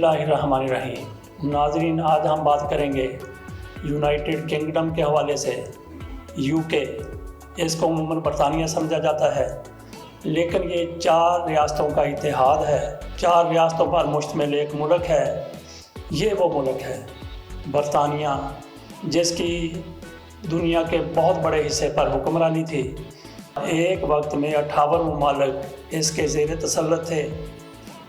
बिस्मिल्लाहिर्रहमानिर्रहीम। नाज़रीन, आज हम बात करेंगे यूनाइटेड किंगडम के हवाले से। यूके, इसको अमूमन बरतानिया समझा जाता है, लेकिन ये 4 रियासतों का इत्तेहाद है। 4 रियासतों पर मुश्तमिल एक मुल्क है। ये वो मुल्क है बरतानिया, जिसकी दुनिया के बहुत बड़े हिस्से पर हुक्मरानी थी। एक वक्त में 58 ममालिक इसके ज़ेर तसल्लुत थे,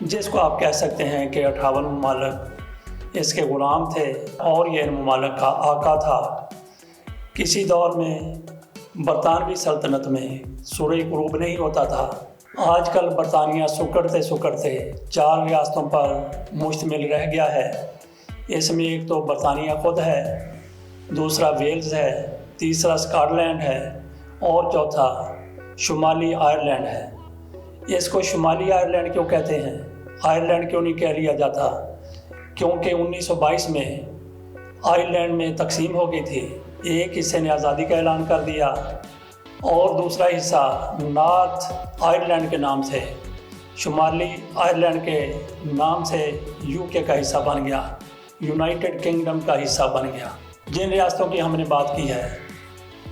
जिसको आप कह सकते हैं कि 58 ममालिक इसके ग़ुलाम थे और ये इन ममालिक का आका था। किसी दौर में बरतानवी सल्तनत में सूरज ग़ुरूब नहीं होता था। आजकल बरतानिया सुकड़ते सुकड़ते 4 रियासतों पर मुश्तमिल रह गया है। इसमें एक तो बरतानिया ख़ुद है, दूसरा वेल्स है, तीसरा स्कॉटलैंड है और चौथा शुमाली आयरलैंड है। इसको शुमाली आयरलैंड क्यों कहते हैं, आयरलैंड क्यों नहीं कह लिया जाता? क्योंकि 1922 में आयरलैंड में तकसीम हो गई थी। एक हिस्से ने आज़ादी का ऐलान कर दिया और दूसरा हिस्सा नॉर्थ आयरलैंड के नाम से, शुमाली आयरलैंड के नाम से यूके का हिस्सा बन गया, यूनाइटेड किंगडम का हिस्सा बन गया। जिन रियासतों की हमने बात की है,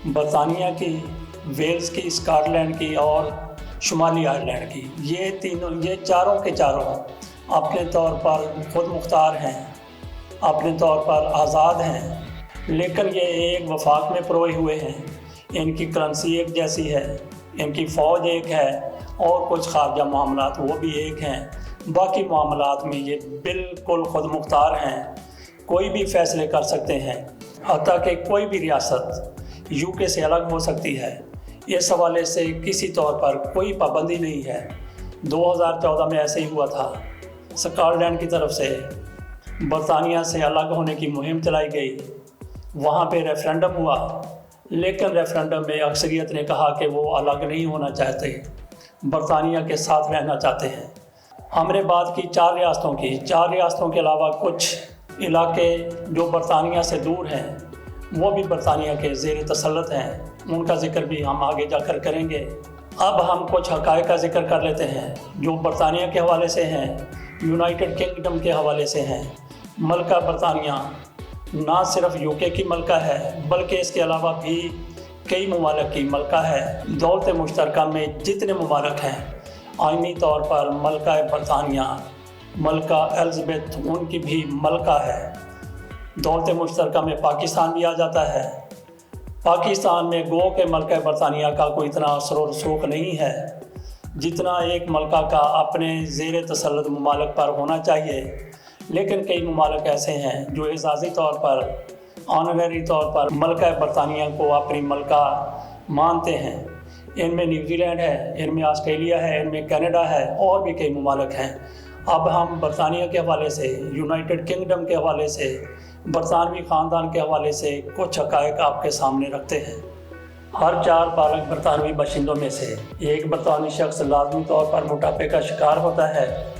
बरतानिया की, वेल्स की, स्कॉटलैंड की और शुमाली आयरलैंड की, ये चारों के चारों अपने तौर पर खुद मुख्तार हैं, अपने तौर पर आज़ाद हैं, लेकिन ये एक वफाक में परोए हुए हैं। इनकी करेंसी एक जैसी है, इनकी फ़ौज एक है और कुछ खारजा मामलात वो भी एक हैं। बाकी मामलात में ये बिल्कुल खुद मुख्तार हैं, कोई भी फ़ैसले कर सकते हैं। हत्ता कि कोई भी रियासत यूके से अलग हो सकती है। इस हवाले से किसी तौर पर कोई पाबंदी नहीं है। 2014 में ऐसे ही हुआ था। स्कॉटलैंड की तरफ से बरतानिया से अलग होने की मुहिम चलाई गई। वहाँ पे रेफरेंडम हुआ, लेकिन रेफरेंडम में अक्सरियत ने कहा कि वो अलग नहीं होना चाहते, बरतानिया के साथ रहना चाहते हैं। हमने बात की 4 रियासतों की। 4 रियासतों के अलावा कुछ इलाके जो बरतानिया से दूर हैं, वो भी बरतानिया के ज़ेर तसल्लुत हैं। उनका ज़िक्र भी हम आगे जाकर करेंगे। अब हम कुछ हक़ाइक़ का ज़िक्र कर लेते हैं जो बरतानिया के हवाले से हैं, यूनाइटेड किंगडम के हवाले से हैं। मलका बरतानिया ना सिर्फ यूके की मलका है, बल्कि इसके अलावा भी कई ममालिक की मलका है। दौलत मुश्तरका में जितने ममालिक हैं, आइनी तौर पर मलका बरतानिया, मलका एलिज़ाबेथ उनकी भी मलका है। दौलत मुश्तरका में पाकिस्तान भी आ जाता है। पाकिस्तान में गो के मलका बरतानिया का कोई इतना असर और रसूख नहीं है जितना एक मलका का अपने ज़ेर तसल्लुत ममालिक पर होना चाहिए। लेकिन कई ममालिक ऐसे हैं जो एजाज़ी तौर पर, ऑनररी तौर पर मलका बरतानिया को अपनी मलका मानते हैं। इनमें न्यूजीलैंड है, इनमें ऑस्ट्रेलिया है, इनमें कनाडा है और भी कई ममालिक हैं। अब हम बरतानिया के हवाले से, यूनाइटेड किंगडम के हवाले से, बरतानवी ख़ानदान के हवाले से कुछ हक़ाइक़ आपके सामने रखते हैं। हर 4 बालग बरतानवी बाशिंदों में से एक बरतानवी शख्स लाजमी तौर पर मोटापे का शिकार होता है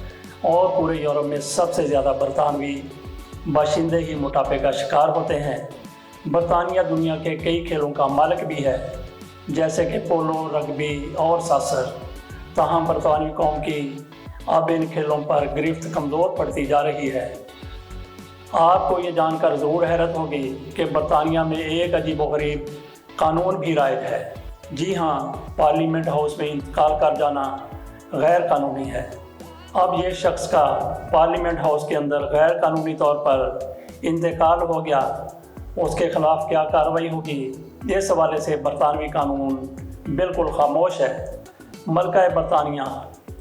और पूरे यूरोप में सबसे ज़्यादा बरतानवी बाशिंदे ही मोटापे का शिकार होते हैं। बरतानिया दुनिया के कई खेलों का मालिक भी है, जैसे कि पोलो, रग्बी और सासर। ताहम बरतानवी कौम की अब इन खेलों पर गिरफ्त कमज़ोर पड़ती जा रही है। आपको ये जानकर ज़रूर हैरत होगी कि बरतानिया में एक अजीबोगरीब कानून भी राइज है। जी हाँ, पार्लियामेंट हाउस में इंतकाल कर जाना गैर कानूनी है। अब ये शख्स का पार्लियामेंट हाउस के अंदर गैर कानूनी तौर पर इंतकाल हो गया, उसके ख़िलाफ़ क्या कार्रवाई होगी, इस हवाले से बरतानवी कानून बिल्कुल खामोश है। मलका बरतानिया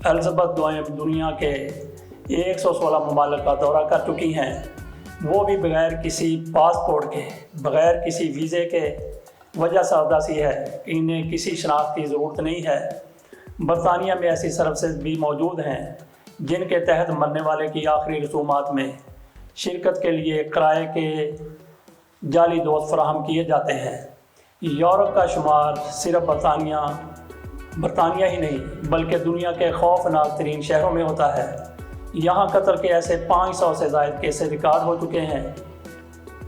एलिज़ाबेथ दोयम दुनिया के 116 ममालिक का दौरा कर चुकी हैं, वो भी बग़ैर किसी पासपोर्ट के, बग़ैर किसी वीज़े के। वजह सादा सी है कि इन्हें किसी शनाख्त की ज़रूरत नहीं है। बरतानिया में ऐसी सर्विसेज भी मौजूद हैं जिनके तहत मरने वाले की आखिरी रसूमात में शिरकत के लिए किराए के जाली दोस्त फराहम किए जाते हैं। यूरोप का शुमार सिर्फ बरतानिया ही नहीं बल्कि दुनिया के खौफनाक तरीन शहरों में होता है। यहाँ कत्ल के ऐसे 500 से ज़ायद केसेस रिकॉर्ड हो चुके हैं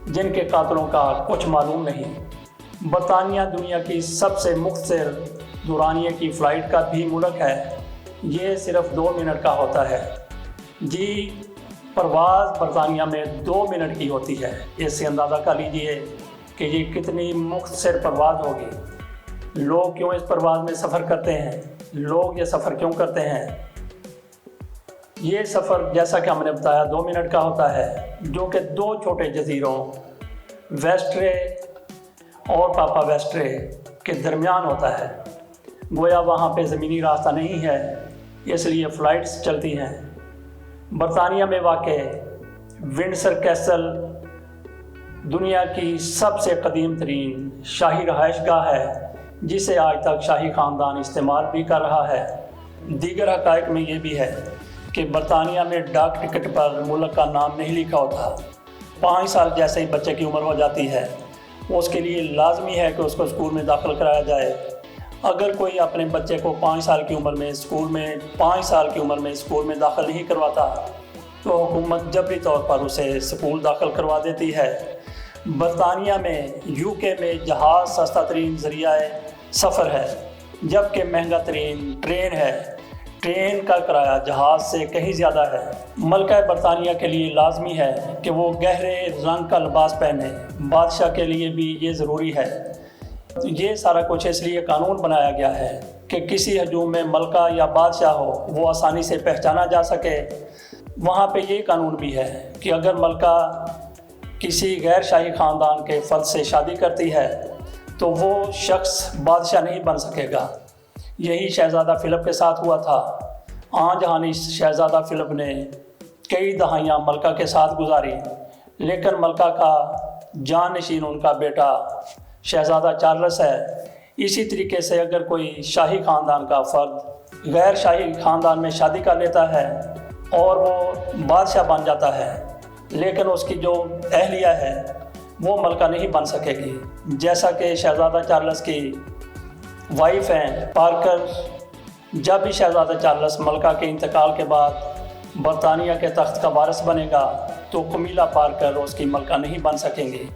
जिनके कातलों का कुछ मालूम नहीं। बरतानिया दुनिया की सबसे मुख्तसर दुरानिये की फ़्लाइट का भी मुल्क है। ये सिर्फ 2 मिनट का होता है। जी परवाज़ बरतानिया में 2 मिनट की होती है। इससे अंदाज़ा कर लीजिए कि ये कितनी मुख्तसर परवाज़ होगी। लोग क्यों इस परवाज़ में सफ़र करते हैं, लोग ये सफ़र क्यों करते हैं? ये सफ़र जैसा कि हमने बताया 2 मिनट का होता है, जो कि 2 छोटे जजीरों वेस्ट्रे और पापा वेस्ट्रे के दरमियान होता है। गोया वहाँ पे ज़मीनी रास्ता नहीं है, इसलिए फ़्लाइट्स चलती हैं। बरतानिया में वाक़ विंडसर कैसल दुनिया की सबसे कदीम तरीन शाही रहायशगाह है, जिसे आज तक शाही ख़ानदान इस्तेमाल भी कर रहा है। दीगर हक़ाइक़ में ये भी है कि बरतानिया में डाक टिकट पर मुल्क का नाम नहीं लिखा होता। 5 साल जैसे ही बच्चे की उम्र हो जाती है, उसके लिए लाजमी है कि उसको स्कूल में दाखिल कराया जाए। अगर कोई अपने बच्चे को 5 साल की उम्र में स्कूल में दाखिल नहीं करवाता, तो हुकूमत जबरी तौर पर उसे स्कूल दाखिल करवा देती है। बरतानिया में यूके में जहाज़ सस्ता तरीन ज़रिया सफ़र है, जबकि महंगा तरीन ट्रेन है। ट्रेन का किराया जहाज़ से कहीं ज़्यादा है। मलका बरतानिया के लिए लाजमी है कि वो गहरे रंग का लिबास पहने। बादशाह के लिए भी ये ज़रूरी है। तो ये सारा कुछ इसलिए कानून बनाया गया है कि किसी हजूम में मलका या बादशाह हो वो आसानी से पहचाना जा सके। वहाँ पे ये कानून भी है कि अगर मलका किसी गैर शाही ख़ानदान के फ़र्द से शादी करती है तो वो शख्स बादशाह नहीं बन सकेगा। यही शहज़ादा फ़िलिप के साथ हुआ था। जहानी शहज़ादा फ़िलिप ने कई दहाइयाँ मलका के साथ गुजारी, लेकिन मलका का जानशीन उनका बेटा शहज़ादा चार्ल्स है। इसी तरीके से अगर कोई शाही ख़ानदान का फ़र्द गैर शाही ख़ानदान में शादी कर लेता है और वो बादशाह बन जाता है, लेकिन उसकी जो अहलिया है वो मलका नहीं बन सकेगी। जैसा कि शहज़ादा चार्ल्स की वाइफ हैं पार्कर, जब भी शहज़ादा चार्ल्स मलका के इंतकाल के बाद बरतानिया के तख्त का वारिस बनेगा तो कमीला पार्कर उसकी मलका नहीं बन सकेंगी।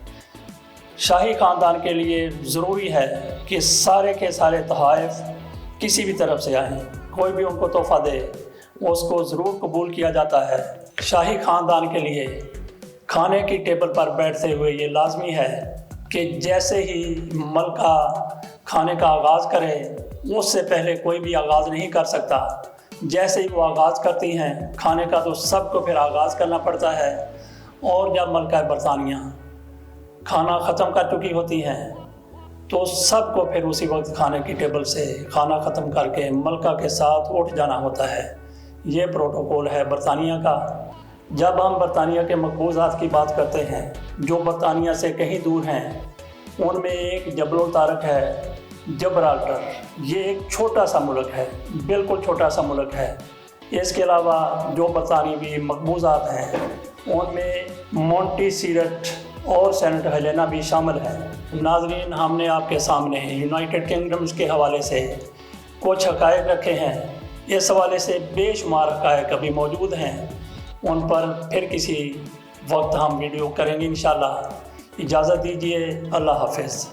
शाही ख़ानदान के लिए ज़रूरी है कि सारे के सारे तोहफ़े किसी भी तरफ से आएँ। कोई भी उनको तोहफ़ा दे उसको ज़रूर कबूल किया जाता है। शाही ख़ानदान के लिए खाने की टेबल पर बैठते हुए ये लाजमी है कि जैसे ही मलका खाने का आगाज़ करे, उससे पहले कोई भी आगाज़ नहीं कर सकता। जैसे ही वो आगाज़ करती हैं खाने का, तो सबको फिर आगाज़ करना पड़ता है। और जब मलका बरतानिया खाना ख़त्म कर चुकी होती हैं तो सबको फिर उसी वक्त खाने की टेबल से खाना ख़त्म करके मलका के साथ उठ जाना होता है। ये प्रोटोकॉल है बरतानिया का। जब हम बरतानिया के मकबूज़ात की बात करते हैं जो बरतानिया से कहीं दूर हैं, उनमें एक जबल तारक है, जबराल्टर। ये एक छोटा सा मुल्क है, बिल्कुल छोटा सा मुल्क है। इसके अलावा जो बरतानवी मकबूज़ात हैं उनमें मोंटीसीरट और सेंट हेलेना भी शामिल है। नाज़रीन, हमने आपके सामने यूनाइटेड किंगडम्स के हवाले से कुछ हक़ाइक़ रखे हैं। इस हवाले से बेशुमार हक़ाइक़ अभी मौजूद हैं, उन पर फिर किसी वक्त हम वीडियो करेंगे इंशाअल्लाह। इजाज़त दीजिए। अल्लाह हाफ़िज़।